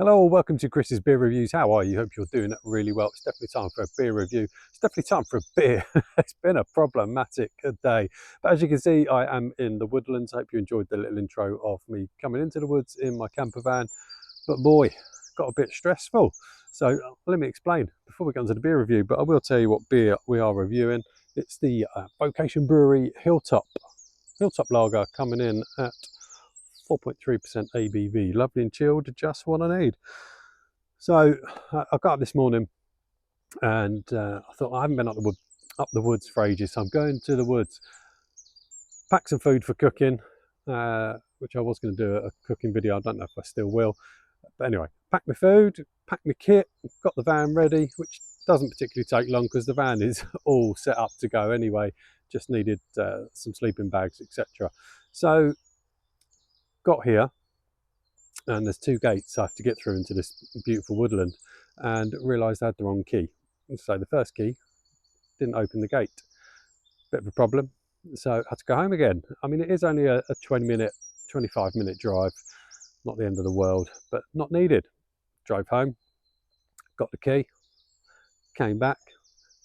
Hello, welcome to Chris's Beer Reviews. How are you? Hope you're doing really well. It's definitely time for a beer review. It's definitely time for a beer. It's been a problematic day. But as you can see, I am in the woodlands. I hope you enjoyed the little intro of me coming into the woods in my camper van. But boy, got a bit stressful. So let me explain before we get into the beer review. But I will tell you what beer we are reviewing. It's the Vocation Brewery Hilltop Lager coming in at 4.3% ABV. Lovely and chilled, just what I need. So I got up this morning and I thought I haven't been up the woods for ages, so I'm going to the woods, pack some food for cooking, which I was going to do a cooking video. I don't know if I still will, but anyway, pack my food, pack my kit, got the van ready, which doesn't particularly take long because the van is all set up to go anyway. Just needed some sleeping bags, etc. So got here, and there's two gates I have to get through into this beautiful woodland, and realised I had the wrong key. So the first key didn't open the gate. Bit of a problem. So I had to go home again. I mean, it is only a 25-minute drive, not the end of the world, but not needed. Drove home, got the key, came back,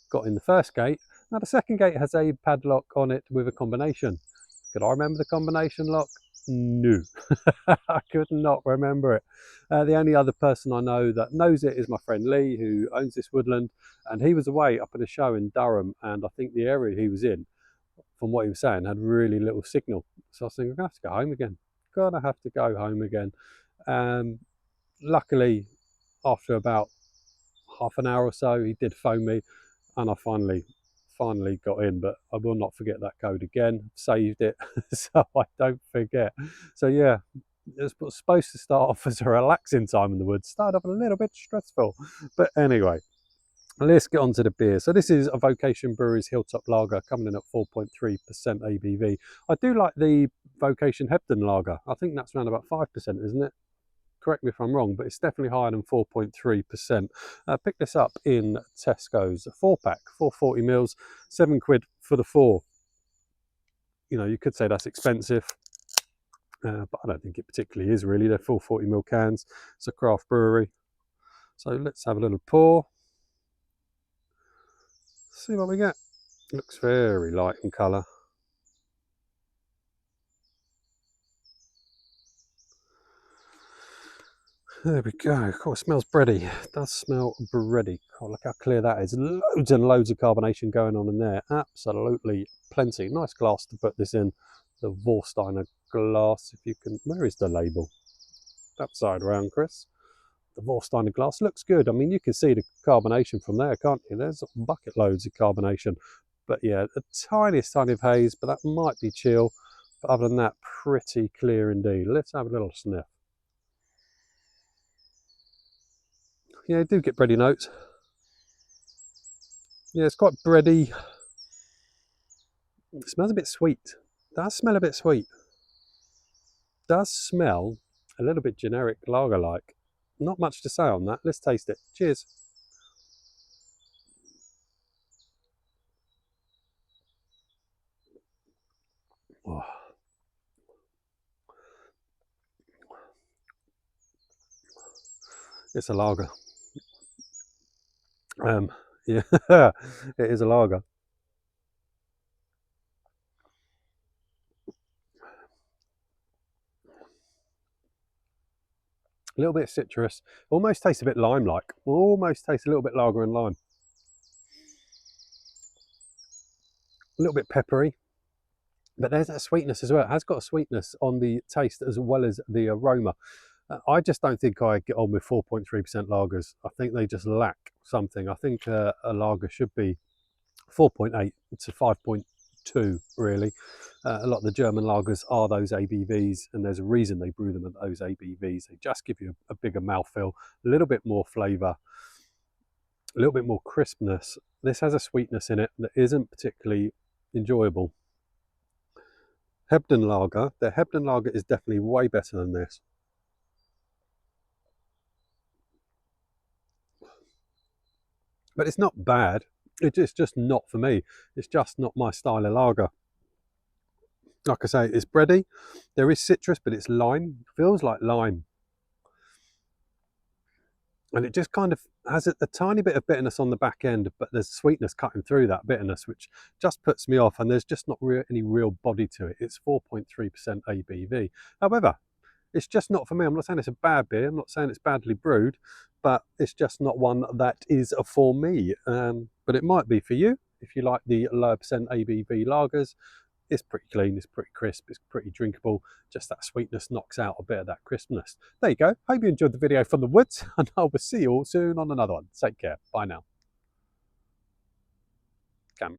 got in the first gate. Now the second gate has a padlock on it with a combination. Could I remember the combination lock? No, I could not remember it. The only other person I know that knows it is my friend Lee, who owns this woodland, and he was away up at a show in Durham, and I think the area he was in, from what he was saying, had really little signal. So I was thinking, I'm going to have to go home again. Gonna have to go home again. Luckily, after about half an hour or so, he did phone me, and I finally got in, but I will not forget that code again. Saved it so I don't forget. So yeah, it was supposed to start off as a relaxing time in the woods. Started off a little bit stressful, but anyway, let's get on to the beer. So this is a Vocation Brewery's Hilltop Lager, coming in at 4.3% ABV. I do like the Vocation Hebden Lager. I think that's around about 5%, isn't it? Correct me if I'm wrong, but it's definitely higher than 4.3%. Pick this up in Tesco's 4-pack, 440 mils, £7 for the 4. You know, you could say that's expensive, but I don't think it particularly is really. They're full 40ml cans. It's a craft brewery. So let's have a little pour. See what we get. Looks very light in colour. There we go. Oh, it smells bready. It does smell bready. Oh, look how clear that is. Loads and loads of carbonation going on in there. Absolutely plenty. Nice glass to put this in. The Vorsteiner glass, if you can. Where is the label? That side around, Chris. The Vorsteiner glass looks good. I mean, you can see the carbonation from there, can't you? There's bucket loads of carbonation. But yeah, the tiniest tiny of haze, but that might be chill. But other than that, pretty clear indeed. Let's have a little sniff. Yeah, I do get bready notes. Yeah, it's quite bready. It smells a bit sweet. It does smell a bit sweet. It does smell a little bit generic lager-like. Not much to say on that. Let's taste it. Cheers. Oh. It's a lager. Yeah, it is a lager. A little bit citrus. Almost tastes a bit lime-like. Almost tastes a little bit lager and lime. A little bit peppery. But there's that sweetness as well. It has got a sweetness on the taste as well as the aroma. I just don't think I get on with 4.3% lagers. I think they just lack something. I think a lager should be 4.8 to 5.2 really. A lot of the German lagers are those ABVs, and there's a reason they brew them at those ABVs. They just give you a bigger mouthfeel, a little bit more flavour, a little bit more crispness. This has a sweetness in it that isn't particularly enjoyable. Hebden lager, the Hebden lager is definitely way better than this. But it's not bad. It's just not for me. It's just not my style of lager. Like I say, it's bready. There is citrus, but it's lime. Feels like lime. and it just kind of has a tiny bit of bitterness on the back end, but there's sweetness cutting through that bitterness, which just puts me off, and there's just not any real body to it. It's 4.3% ABV. However, it's just not for me. I'm not saying it's a bad beer, I'm not saying it's badly brewed, but it's just not one that is for me. But it might be for you if you like the lower percent ABV lagers. It's pretty clean, it's pretty crisp, it's pretty drinkable. Just that sweetness knocks out a bit of that crispness. There you go. Hope you enjoyed the video from the woods, and I will see you all soon on another one. Take care. Bye now.